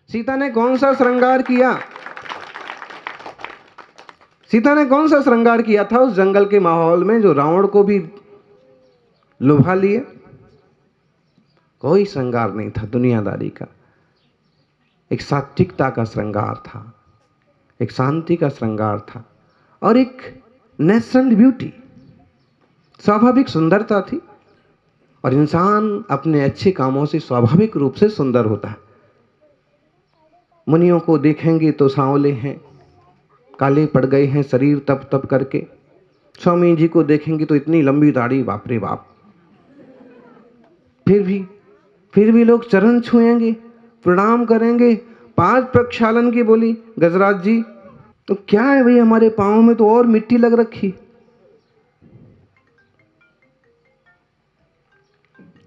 सीता ने कौन सा श्रृंगार किया? सीता ने कौन सा श्रृंगार किया था उस जंगल के माहौल में जो रावण को भी लुभा लिए? कोई श्रृंगार नहीं था दुनियादारी का। एक सात्विकता का श्रृंगार था, एक शांति का श्रृंगार था, और एक नेचुरल ब्यूटी, स्वाभाविक सुंदरता थी। और इंसान अपने अच्छे कामों से स्वाभाविक रूप से सुंदर होता है। मुनियों को देखेंगे तो सांवले हैं, काले पड़ गए हैं शरीर तप तप करके। स्वामी जी को देखेंगे तो इतनी लंबी दाढ़ी, बाप रे बाप। फिर भी लोग चरण छुएंगे, प्रणाम करेंगे। 5 प्रक्षालन की बोली गजराज जी, तो क्या है भाई, हमारे पाँव में तो और मिट्टी लग रखी।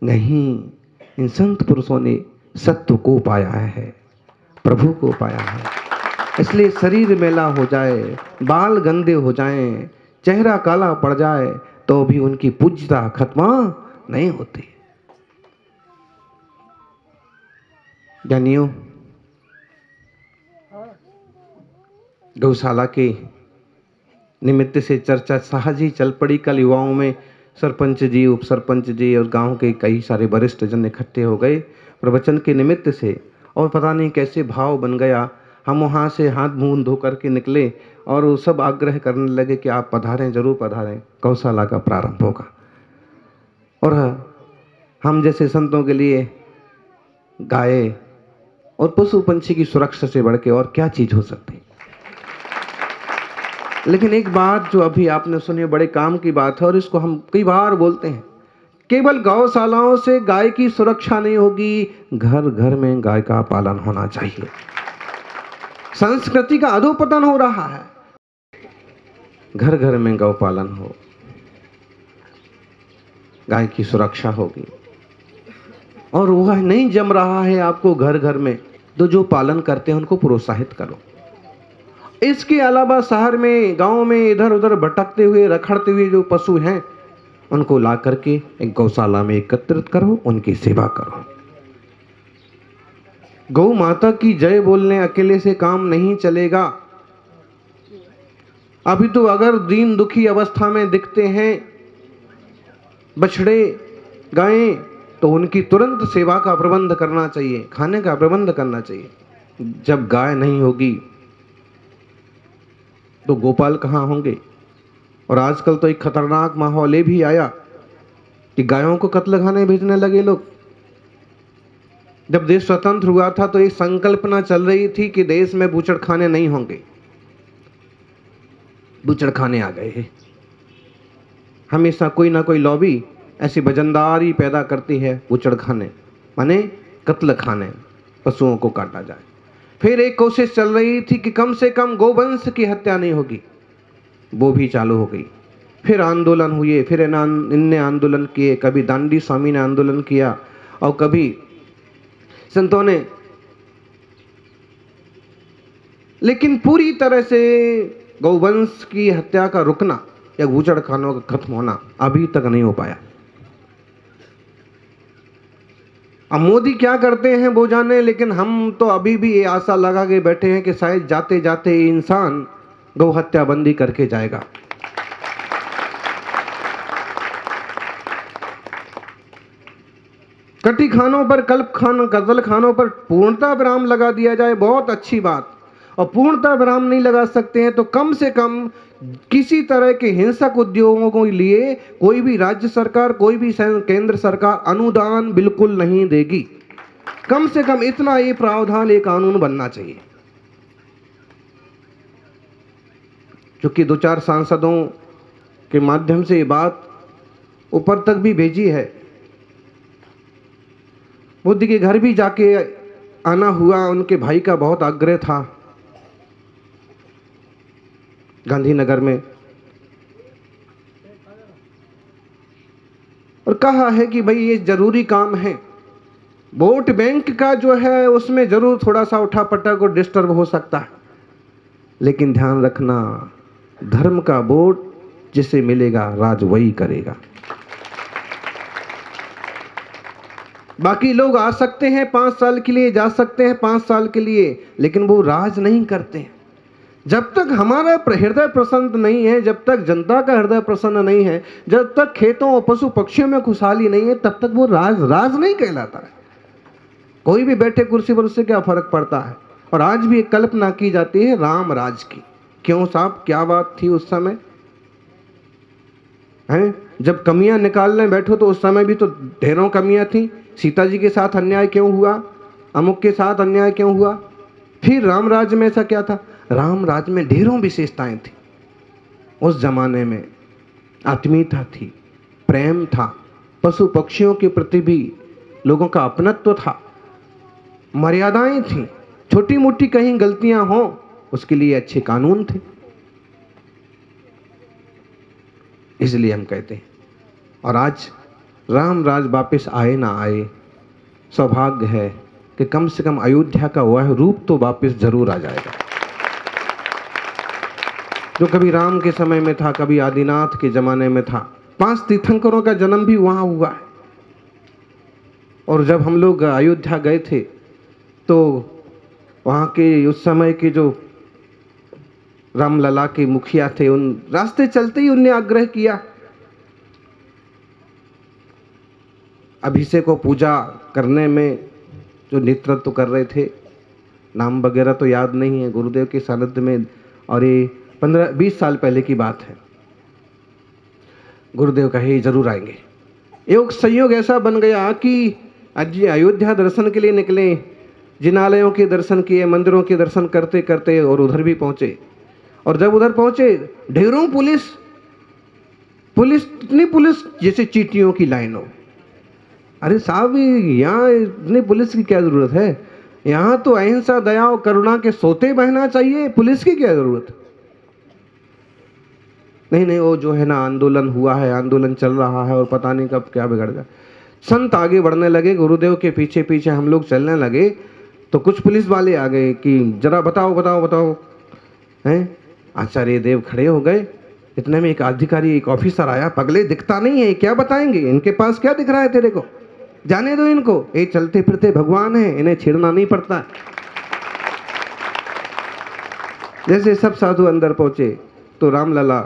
नहीं, इन संत पुरुषों ने सत्व को पाया है, प्रभु को पाया है। इसलिए शरीर मैला हो जाए, बाल गंदे हो जाएं, चेहरा काला पड़ जाए, तो भी उनकी पूज्यता खत्म नहीं होती। ज्ञानियों, गौशाला के निमित्त से चर्चा सहज ही चल पड़ी। कल युवाओं में सरपंच जी, उप सरपंच जी और गांव के कई सारे वरिष्ठ जन इकट्ठे हो गए प्रवचन के निमित्त से, और पता नहीं कैसे भाव बन गया। हम वहाँ से हाथ मुंह धो करके निकले और वो सब आग्रह करने लगे कि आप पधारें, जरूर पधारें, गौशाला का प्रारंभ होगा। और हम जैसे संतों के लिए गाय और पशु पंछी की सुरक्षा से बढ़ के और क्या चीज हो सकती। लेकिन एक बात जो अभी आपने सुनी, बड़े काम की बात है और इसको हम कई बार बोलते हैं, केवल गौशालाओं से गाय की सुरक्षा नहीं होगी, घर घर में गाय का पालन होना चाहिए। संस्कृति का अधोपतन हो रहा है, घर घर में गौ पालन हो, गाय की सुरक्षा होगी। और वह नहीं जम रहा है आपको घर घर में, तो जो पालन करते हैं उनको प्रोत्साहित करो। इसके अलावा शहर में, गांव में इधर उधर भटकते हुए, रखड़ते हुए जो पशु हैं, उनको ला करके एक गौशाला में एकत्रित करो, उनकी सेवा करो। गौ माता की जय बोलने अकेले से काम नहीं चलेगा। अभी तो अगर दीन दुखी अवस्था में दिखते हैं बछड़े, गायें, तो उनकी तुरंत सेवा का प्रबंध करना चाहिए, खाने का प्रबंध करना चाहिए। जब गाय नहीं होगी तो गोपाल कहाँ होंगे? और आजकल तो एक खतरनाक माहौल ये भी आया कि गायों को कत्ल खाने भेजने लगे लोग। जब देश स्वतंत्र हुआ था तो एक संकल्पना चल रही थी कि देश में बूचड़खाने नहीं होंगे। बूचड़खाने आ गए हैं। हमेशा कोई ना कोई लॉबी ऐसी वजनदारी पैदा करती है, बूचड़खाने माने कत्ल खाने, पशुओं को काटा जाए। फिर एक कोशिश चल रही थी कि कम से कम गोवंश की हत्या नहीं होगी, वो भी चालू हो गई। फिर आंदोलन हुए, फिर इनने आंदोलन किए, कभी दांडी स्वामी ने आंदोलन किया और कभी संतों ने। लेकिन पूरी तरह से गौवंश की हत्या का रुकना या बूचड़खानों का खत्म होना अभी तक नहीं हो पाया। अब मोदी क्या करते हैं वो जाने, लेकिन हम तो अभी भी ये आशा लगा के बैठे हैं कि शायद जाते जाते इंसान गौ हत्या बंदी करके जाएगा। कटी खानों पर, कत्ल खानों पर पूर्णता विराम लगा दिया जाए, बहुत अच्छी बात। और पूर्णता विराम नहीं लगा सकते हैं तो कम से कम किसी तरह के हिंसक उद्योगों के लिए कोई भी राज्य सरकार, कोई भी केंद्र सरकार अनुदान बिल्कुल नहीं देगी। कम से कम इतना ये प्रावधान, ये कानून बनना चाहिए। क्योंकि 2-4 सांसदों के माध्यम से ये बात ऊपर तक भी भेजी है। मोदी के घर भी जाके आना हुआ, उनके भाई का बहुत आग्रह था गांधीनगर में, और कहा है कि भाई ये जरूरी काम है। वोट बैंक का जो है उसमें जरूर थोड़ा सा उठापटक और डिस्टर्ब हो सकता है, लेकिन ध्यान रखना, धर्म का वोट जिसे मिलेगा राज वही करेगा। बाकी लोग आ सकते हैं 5 साल के लिए, जा सकते हैं 5 साल के लिए, लेकिन वो राज नहीं करते हैं। जब तक हमारा हृदय प्रसन्न नहीं है, जब तक जनता का हृदय प्रसन्न नहीं है, जब तक खेतों और पशु पक्षियों में खुशहाली नहीं है, तब तक वो राज नहीं कहलाता है। कोई भी बैठे कुर्सी पर, उससे क्या फर्क पड़ता है। और आज भी एक कल्पना की जाती है राम राज की। क्यों साहब, क्या बात थी उस समय हैं? जब कमियां निकालने बैठो तो उस समय भी तो ढेरों कमियां थी। सीता जी के साथ अन्याय क्यों हुआ, अमुक के साथ अन्याय क्यों हुआ। फिर राम राज्य में ऐसा क्या था, राम राज्य में ढेरों विशेषताएं थी। उस जमाने में आत्मीयता थी, प्रेम था, पशु पक्षियों के प्रति भी लोगों का अपनत्व था, मर्यादाएं थी, छोटी मोटी कहीं गलतियां हो उसके लिए अच्छे कानून थे। इसलिए हम कहते हैं, और आज राम राज वापस आए ना आए, सौभाग्य है कि कम से कम अयोध्या का वह रूप तो वापस जरूर आ जाएगा जो कभी राम के समय में था, कभी आदिनाथ के जमाने में था। 5 तीर्थंकरों का जन्म भी वहां हुआ है। और जब हम लोग अयोध्या गए थे तो वहां के उस समय के जो रामलला के मुखिया थे, उन रास्ते चलते ही उनने आग्रह किया, अभिषेक और पूजा करने में जो नेतृत्व कर रहे थे, नाम वगैरह तो याद नहीं है, गुरुदेव के सानिध्य में, और ये 15-20 साल पहले की बात है। गुरुदेव कहे जरूर आएंगे। एक संयोग ऐसा बन गया कि आज अयोध्या दर्शन के लिए निकले, जिनालयों के दर्शन किए, मंदिरों के दर्शन करते करते और उधर भी पहुंचे। और जब उधर पहुंचे, ढेरों पुलिस इतनी पुलिस जैसे चींटियों की लाइन हो। अरे साहब, यहाँ इतनी पुलिस की क्या जरूरत है, यहाँ तो अहिंसा, दया और करुणा के सोते बहना चाहिए, पुलिस की क्या जरूरत। नहीं, वो जो है ना, आंदोलन हुआ है, आंदोलन चल रहा है और पता नहीं कब क्या बिगड़ गया। संत आगे बढ़ने लगे, गुरुदेव के पीछे पीछे हम लोग चलने लगे, तो कुछ पुलिस वाले आ गए कि जरा बताओ हैं। आचार्य देव खड़े हो गए। इतने में एक अधिकारी, एक ऑफिसर आया। पगले, दिखता नहीं है, क्या बताएंगे, इनके पास क्या दिख रहा है तेरे को, जाने दो इनको, ये चलते फिरते भगवान है, इन्हें छेड़ना नहीं पड़ता। जैसे सब साधु अंदर पहुंचे तो रामलला,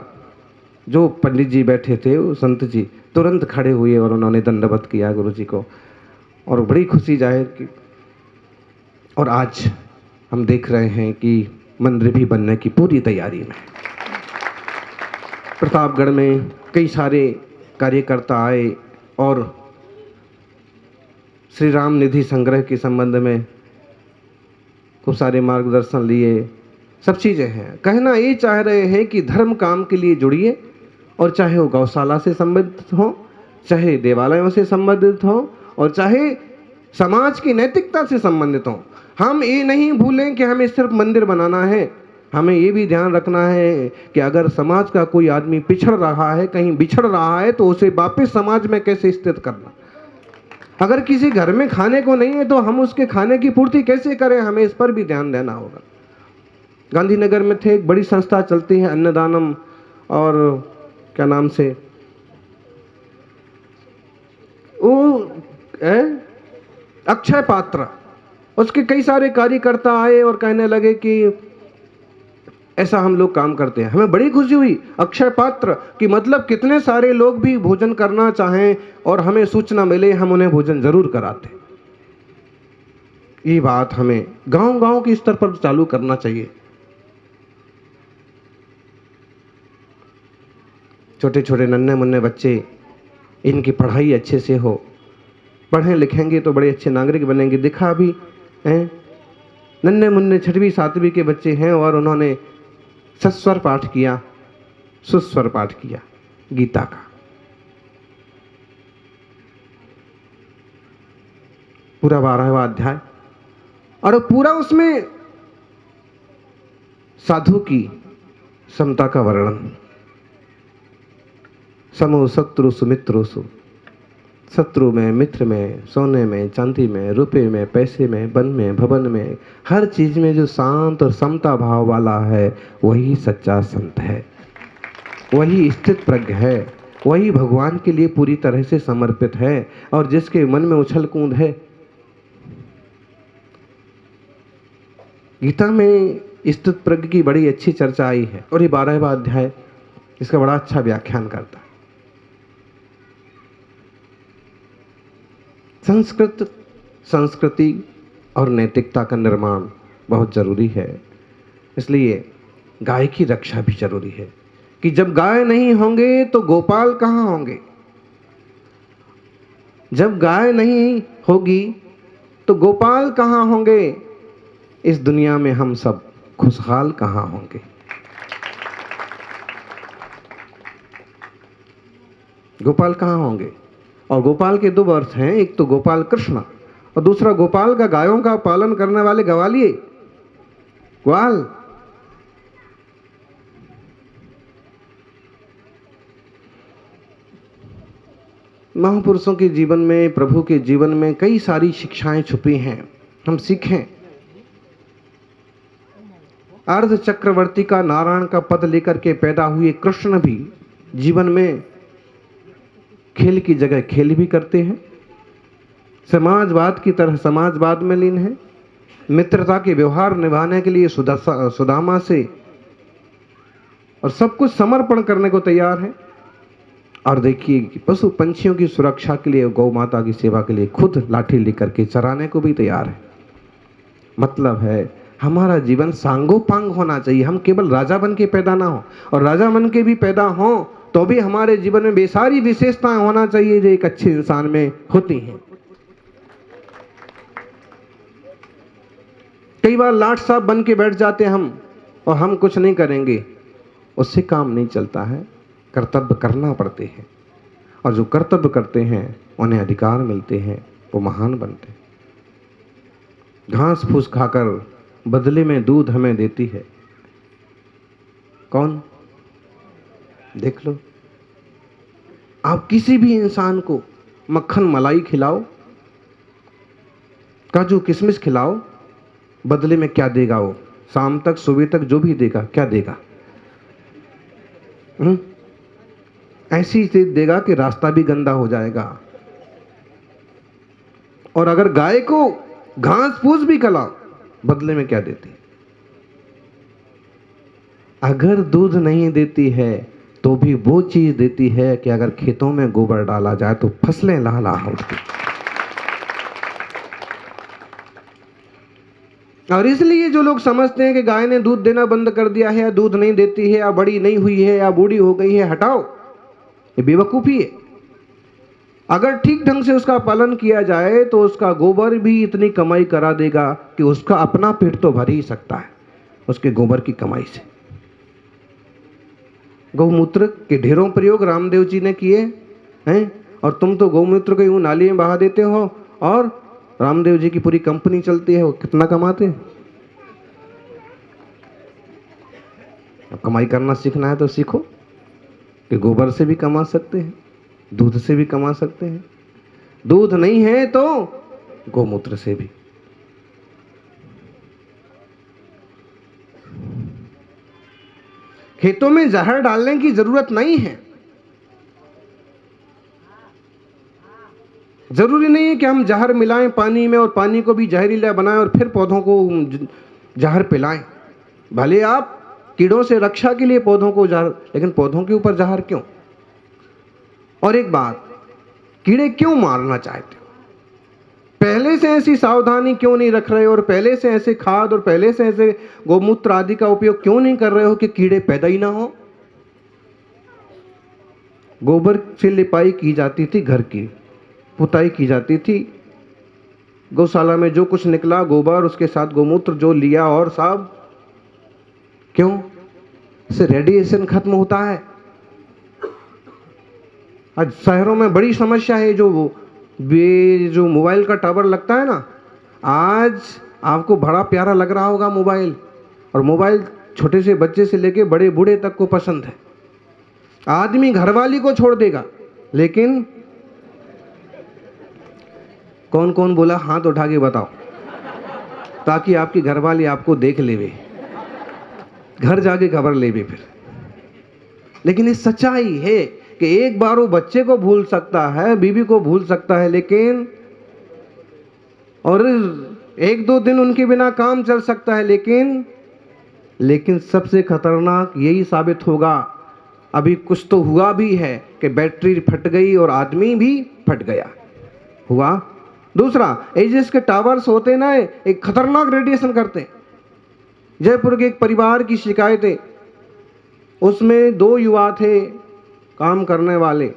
जो पंडित जी बैठे थे, वो संत जी तुरंत खड़े हुए और उन्होंने दंडवत किया गुरु जी को, और बड़ी खुशी जाहिर की। और आज हम देख रहे हैं कि मंदिर भी बनने की पूरी तैयारी में। प्रतापगढ़ में कई सारे कार्यकर्ता आए और श्री राम निधि संग्रह के संबंध में खूब सारे मार्गदर्शन लिए, सब चीज़ें हैं। कहना ये चाह रहे हैं कि धर्म काम के लिए जुड़िए, और चाहे वो गौशाला से संबंधित हो, चाहे देवालयों से संबंधित हो, और चाहे समाज की नैतिकता से संबंधित हो। हम ये नहीं भूलें कि हमें सिर्फ मंदिर बनाना है, हमें ये भी ध्यान रखना है कि अगर समाज का कोई आदमी पिछड़ रहा है, कहीं बिछड़ रहा है, तो उसे वापस समाज में कैसे स्थित करना। अगर किसी घर में खाने को नहीं है तो हम उसके खाने की पूर्ति कैसे करें, हमें इस पर भी ध्यान देना होगा। गांधीनगर में थे, एक बड़ी संस्था चलती है अन्नदानम, और क्या नाम से वो अक्षय पात्र, उसके कई सारे कार्यकर्ता आए और कहने लगे कि ऐसा हम लोग काम करते हैं। हमें बड़ी खुशी हुई। अक्षय पात्र कि मतलब कितने सारे लोग भी भोजन करना चाहें और हमें सूचना मिले, हम उन्हें भोजन जरूर कराते। ये बात हमें गांव-गांव के स्तर पर चालू करना चाहिए। छोटे छोटे नन्हे मुन्ने बच्चे, इनकी पढ़ाई अच्छे से हो, पढ़ें लिखेंगे तो बड़े अच्छे नागरिक बनेंगे। दिखा भी हैं, नन्हे मुन्ने 6वीं 7वीं के बच्चे हैं और उन्होंने सस्वर पाठ किया, सुस्वर पाठ किया गीता का। पूरा 12वां अध्याय, और पूरा उसमें साधु की समता का वर्णन। समो शत्रु सुमित्रोसु, शत्रु में, मित्र में, सोने में, चांदी में, रुपए में, पैसे में, वन में, भवन में, हर चीज में जो शांत और समता भाव वाला है, वही सच्चा संत है, वही स्थित प्रज्ञ है, वही भगवान के लिए पूरी तरह से समर्पित है। और जिसके मन में उछल कूद है, गीता में स्तुत प्रज्ञ की बड़ी अच्छी चर्चा आई है और ये 12वां अध्याय इसका बड़ा अच्छा व्याख्यान करता है। संस्कृति और नैतिकता का निर्माण बहुत जरूरी है। इसलिए गाय की रक्षा भी जरूरी है कि जब गाय नहीं होंगे तो गोपाल कहाँ होंगे। जब गाय नहीं होगी तो गोपाल कहाँ होंगे। इस दुनिया में हम सब खुशहाल कहाँ होंगे। गोपाल कहाँ होंगे। और गोपाल के दो अर्थ हैं, एक तो गोपाल कृष्ण और दूसरा गोपाल का गायों का पालन करने वाले गवालिए, ग्वाल। महापुरुषों के जीवन में, प्रभु के जीवन में कई सारी शिक्षाएं छुपी हैं, हम सीखें। अर्ध चक्रवर्ती का नारायण का पद लेकर के पैदा हुए कृष्ण भी जीवन में खेल की जगह खेल भी करते हैं, समाजवाद की तरह समाजवाद में लीन है, मित्रता के व्यवहार निभाने के लिए सुदामा से और सब कुछ समर्पण करने को तैयार है। और देखिए कि पशु पंछियों की सुरक्षा के लिए, गौ माता की सेवा के लिए खुद लाठी लेकर के चराने को भी तैयार है। मतलब है हमारा जीवन सांगोपांग होना चाहिए। हम केवल राजा बन के पैदा ना हो, और राजा बन के भी पैदा हो तो भी हमारे जीवन में बेसारी विशेषताएं होना चाहिए जो एक अच्छे इंसान में होती हैं। कई बार लाट साहब बन के बैठ जाते हैं हम, और हम कुछ नहीं करेंगे, उससे काम नहीं चलता है। कर्तव्य करना पड़ते हैं, और जो कर्तव्य करते हैं उन्हें अधिकार मिलते हैं, वो महान बनते हैं। घास फूस खाकर बदले में दूध हमें देती है कौन? देख लो, आप किसी भी इंसान को मक्खन मलाई खिलाओ, काजू किशमिश खिलाओ, बदले में क्या देगा वो? शाम तक सुबह तक जो भी देगा, क्या देगा? ऐसी चीज देगा कि रास्ता भी गंदा हो जाएगा। और अगर गाय को घास फूस भी खिलाओ, बदले में क्या देती? अगर दूध नहीं देती है तो भी वो चीज देती है कि अगर खेतों में गोबर डाला जाए तो फसलें लहलहा उठती। और इसलिए जो लोग समझते हैं कि गाय ने दूध देना बंद कर दिया है, या दूध नहीं देती है, या बड़ी नहीं हुई है, या बूढ़ी हो गई है, हटाओ, ये बेवकूफी है। अगर ठीक ढंग से उसका पालन किया जाए तो उसका गोबर भी इतनी कमाई करा देगा कि उसका अपना पेट तो भर ही सकता है उसके गोबर की कमाई से। गौमूत्र के ढेरों प्रयोग रामदेव जी ने किए हैं, और तुम तो गौमूत्र को यूं नाली में बहा देते हो, और रामदेव जी की पूरी कंपनी चलती है। वो कितना कमाते हैं? अब कमाई करना सीखना है तो सीखो कि गोबर से भी कमा सकते हैं, दूध से भी कमा सकते हैं, दूध नहीं है तो गौमूत्र से भी। खेतों में जहर डालने की जरूरत नहीं है। जरूरी नहीं है कि हम जहर मिलाएं पानी में और पानी को भी जहरीला बनाएं और फिर पौधों को जहर पिलाएं। भले आप कीड़ों से रक्षा के लिए पौधों को जहर, लेकिन पौधों के ऊपर जहर क्यों? और एक बात, कीड़े क्यों मारना चाहते हो? पहले से ऐसी सावधानी क्यों नहीं रख रहे हो, और पहले से ऐसे खाद और पहले से ऐसे गोमूत्र आदि का उपयोग क्यों नहीं कर रहे हो कि कीड़े पैदा ही ना हो? गोबर से लिपाई की जाती थी, घर की पुताई की जाती थी, गौशाला में जो कुछ निकला गोबर, उसके साथ गोमूत्र जो लिया और साहब, क्यों? इससे रेडिएशन खत्म होता है। आज शहरों में बड़ी समस्या है, जो मोबाइल का टावर लगता है ना, आज आपको बड़ा प्यारा लग रहा होगा मोबाइल, और मोबाइल छोटे से बच्चे से लेके बड़े बूढ़े तक को पसंद है। आदमी घरवाली को छोड़ देगा, लेकिन कौन कौन बोला हाथ उठा के बताओ, ताकि आपकी घरवाली आपको देख लेवे, घर जाके खबर लेवे फिर। लेकिन ये सच्चाई है कि एक बार वो बच्चे को भूल सकता है, बीवी को भूल सकता है, लेकिन और एक दो दिन उनके बिना काम चल सकता है, लेकिन सबसे खतरनाक यही साबित होगा। अभी कुछ तो हुआ भी है कि बैटरी फट गई और आदमी भी फट गया हुआ। दूसरा, ये जिसके टावर्स होते ना, एक खतरनाक रेडिएशन करते। जयपुर के एक परिवार की शिकायत है, उसमें 2 युवा थे काम करने वाले,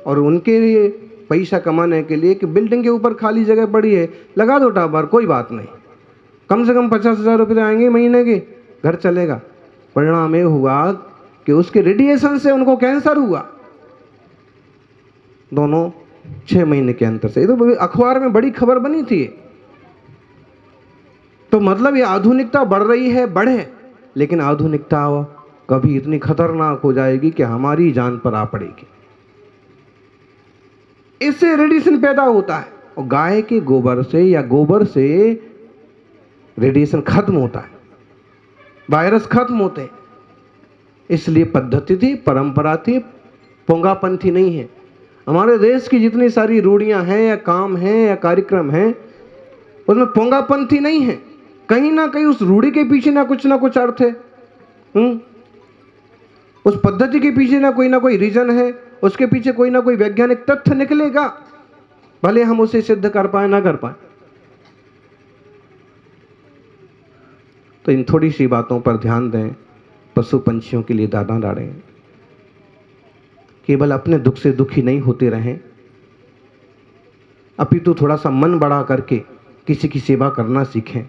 और उनके लिए पैसा कमाने के लिए कि बिल्डिंग के ऊपर खाली जगह पड़ी है, लगा दो टावर, कोई बात नहीं, कम से कम 50,000 रुपये आएंगे महीने के, घर चलेगा। परिणाम ये हुआ कि उसके रेडिएशन से उनको कैंसर हुआ, दोनों 6 महीने के अंतर से। ये तो अखबार में बड़ी खबर बनी थी। तो मतलब ये आधुनिकता बढ़ रही है, बढ़े, लेकिन आधुनिकता कभी इतनी खतरनाक हो जाएगी कि हमारी जान पर आ पड़ेगी। इससे रेडिएशन पैदा होता है, और गाय के गोबर से या गोबर से रेडिएशन खत्म होता है, वायरस खत्म होते हैं। इसलिए पद्धति थी, परंपरा थी, पोंगापंथी नहीं है। हमारे देश की जितनी सारी रूढ़ियां हैं या काम हैं या कार्यक्रम हैं, उसमें पोंगापंथी नहीं है। कहीं ना कहीं उस रूढ़ी के पीछे ना कुछ अर्थ है। उस पद्धति के पीछे ना कोई रीजन है, उसके पीछे कोई ना कोई वैज्ञानिक तथ्य निकलेगा, भले हम उसे सिद्ध कर पाए ना कर पाए। तो इन थोड़ी सी बातों पर ध्यान दें। पशु पंछियों के लिए दाना डालें, केवल अपने दुख से दुखी नहीं होते रहें, अपितु थोड़ा सा मन बड़ा करके किसी की सेवा करना सीखें,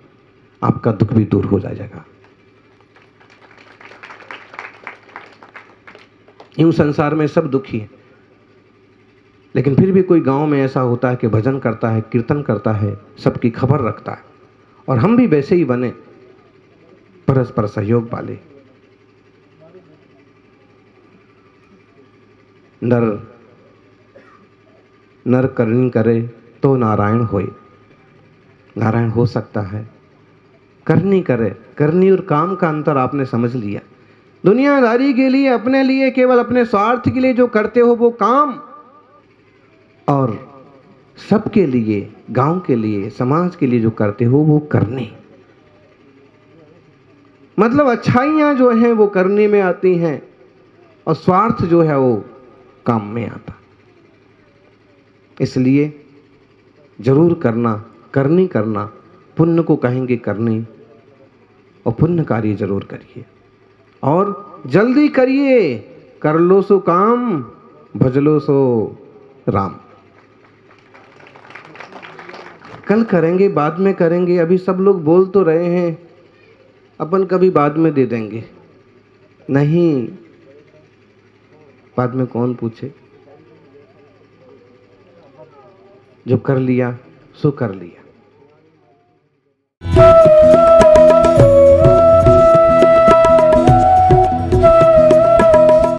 आपका दुख भी दूर हो जाएगा। यूं संसार में सब दुखी है, लेकिन फिर भी कोई गांव में ऐसा होता है कि भजन करता है, कीर्तन करता है, सबकी खबर रखता है। और हम भी वैसे ही बने, परस्पर सहयोग वाले। नर करनी करे तो नारायण होए। नारायण हो सकता है, करनी करे। करनी और काम का अंतर आपने समझ लिया। दुनियादारी के लिए, अपने लिए, केवल अपने स्वार्थ के लिए जो करते हो वो काम, और सबके लिए, गांव के लिए, समाज के लिए जो करते हो वो करने। मतलब अच्छाइयां जो हैं वो करने में आती हैं, और स्वार्थ जो है वो काम में आता। इसलिए जरूर करना, करनी करना, पुण्य को कहेंगे करनी, और पुण्य कार्य जरूर करिए, और जल्दी करिए। कर लो सो काम, भज लो सो राम। कल करेंगे, बाद में करेंगे, अभी सब लोग बोल तो रहे हैं, अपन कभी बाद में दे देंगे। नहीं, बाद में कौन पूछे, जो कर लिया सो कर लिया।